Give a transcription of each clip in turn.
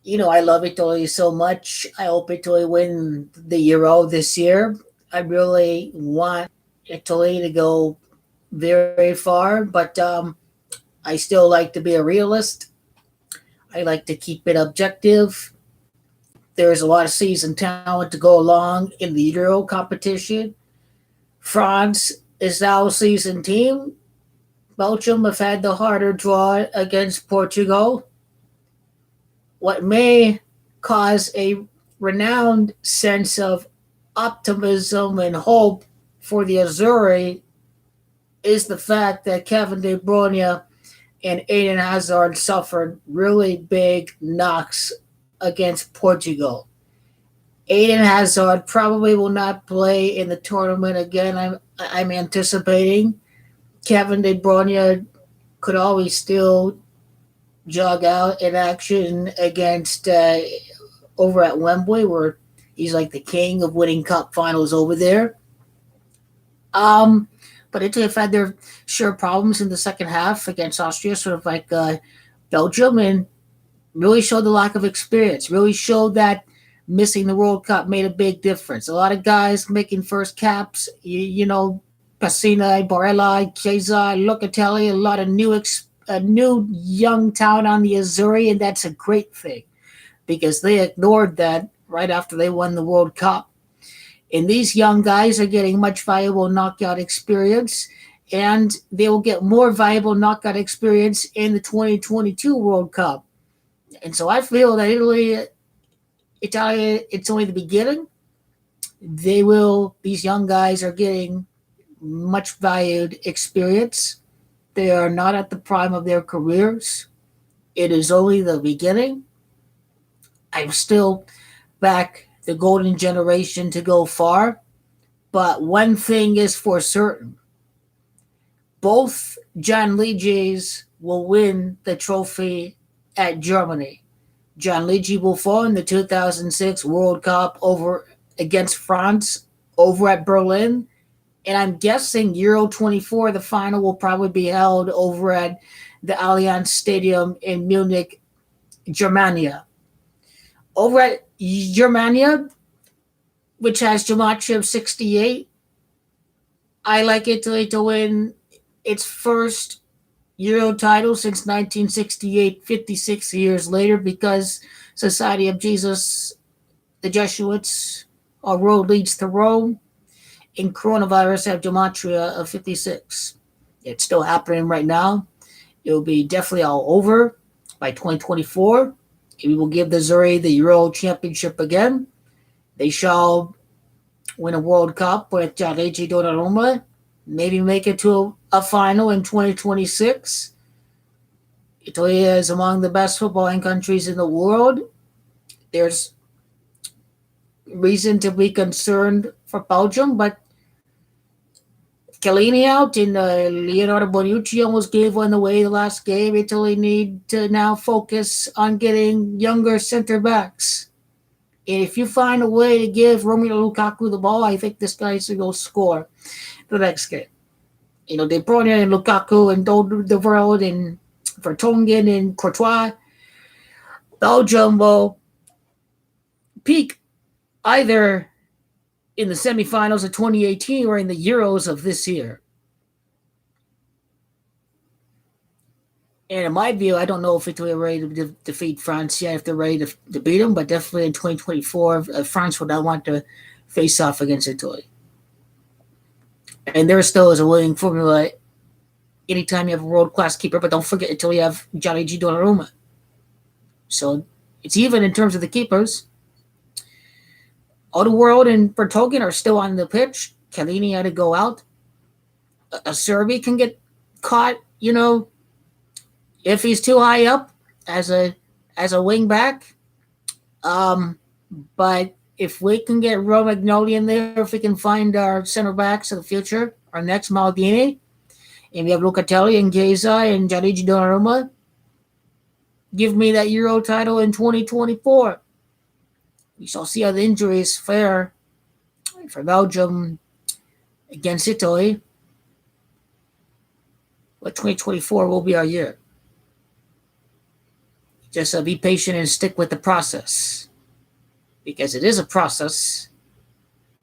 I love Italy so much. I hope Italy win the Euro this year. I really want Italy to go very far, but I still like to be a realist. I like to keep it objective. There's a lot of seasoned talent to go along in the Euro competition. France is now a seasoned team. Belgium have had the harder draw against Portugal. What may cause a renowned sense of optimism and hope for the Azzurri is the fact that Kevin De Bruyne and Eden Hazard suffered really big knocks against Portugal. Eden Hazard probably will not play in the tournament again. I'm anticipating Kevin De Bruyne could always still jog out in action against over at Wembley, where he's like the king of winning cup finals over there. Um, but Italy have had their share of problems in the second half against Austria, sort of like Belgium, and really showed the lack of experience. Really showed that missing the World Cup made a big difference. A lot of guys making first caps, Pacina, Barella, Chiesa, Locatelli, a lot of a new young talent on the Azzurri, and that's a great thing because they ignored that right after they won the World Cup. And these young guys are getting much valuable knockout experience, and they will get more valuable knockout experience in the 2022 World Cup. And so I feel that Italia, it's only the beginning. These young guys are getting much valued experience. They are not at the prime of their careers. It is only the beginning. I'm still back the golden generation to go far. But one thing is for certain both Gianluigis will win the trophy at Germany. Gianluigi Buffon, the 2006 World Cup over against France over at Berlin. And I'm guessing Euro 24, the final will probably be held over at the Allianz Stadium in Munich, Germania. Over at Germania, which has gematria of 68, I like Italy to win its first Euro title since 1968, 56 years later, because Society of Jesus, the Jesuits, our road leads to Rome, and coronavirus have gematria of 56. It's still happening right now. It will be definitely all over by 2024. We will give the Azzurri the Euro Championship again. They shall win a World Cup with Gianluigi Donarumma, maybe make it to a final in 2026. Italy is among the best footballing countries in the world. There's reason to be concerned for Belgium, but Chiellini out and Leonardo Bonucci almost gave one away the last game. Italy need to now focus on getting younger center backs. And if you find a way to give Romelu Lukaku the ball, I think this guy's going to go score the next game. De Bruyne and Lukaku and Alderweireld and Vertonghen and Courtois. Belgium will peak either in the semifinals of 2018 or in the Euros of this year. And in my view, I don't know if Italy are ready to defeat France yet, if they're ready to beat them, but definitely in 2024, France will not want to face off against Italy. And there still is a winning formula anytime you have a world-class keeper, but don't forget until you have Gianluigi Donnarumma. So it's even in terms of the keepers. Alderweireld and Vertonghen are still on the pitch. Chiellini had to go out. A Serbi can get caught, if he's too high up as a wing back. But if we can get Romagnoli in there, if we can find our center backs of the future, our next Maldini, and we have Locatelli and Chiesa and Gianluigi Donnarumma, give me that Euro title in 2024. We shall see how the injuries fare for Belgium against Italy. But 2024 will be our year. Just be patient and stick with the process, because it is a process.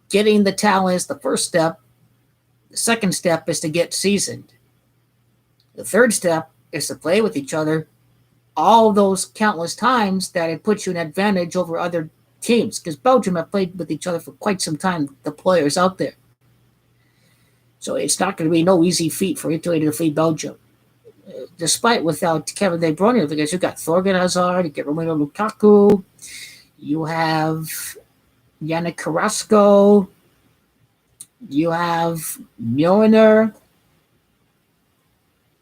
Getting the talent is the first step. The second step is to get seasoned. The third step is to play with each other all those countless times that it puts you an advantage over other teams, because Belgium have played with each other for quite some time, the players out there. So it's not going to be no easy feat for Italy to defeat Belgium. Despite without Kevin De Bruyne, because you got Thorgan Hazard, you get Romelu Lukaku, you have Yannick Carrasco, you have Milner,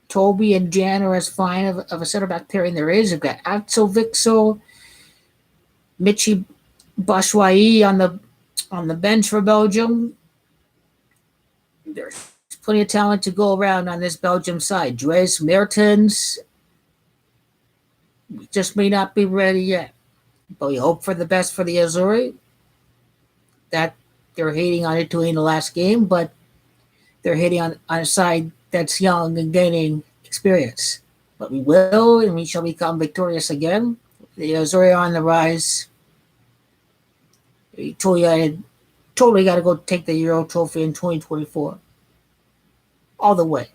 Toby and Jan are as fine of a center back pairing there is. You've got Axel Witsel, Michy Batshuayi on the bench for Belgium. There's plenty of talent to go around on this Belgium side. Dries Mertens just may not be ready yet, but we hope for the best for the Azzurri. That they're hating on Italy in the last game, but they're hating on a side that's young and gaining experience. But we will, and we shall become victorious again. The Azzurri are on the rise. Totally got to go take the Euro trophy in 2024. All the way.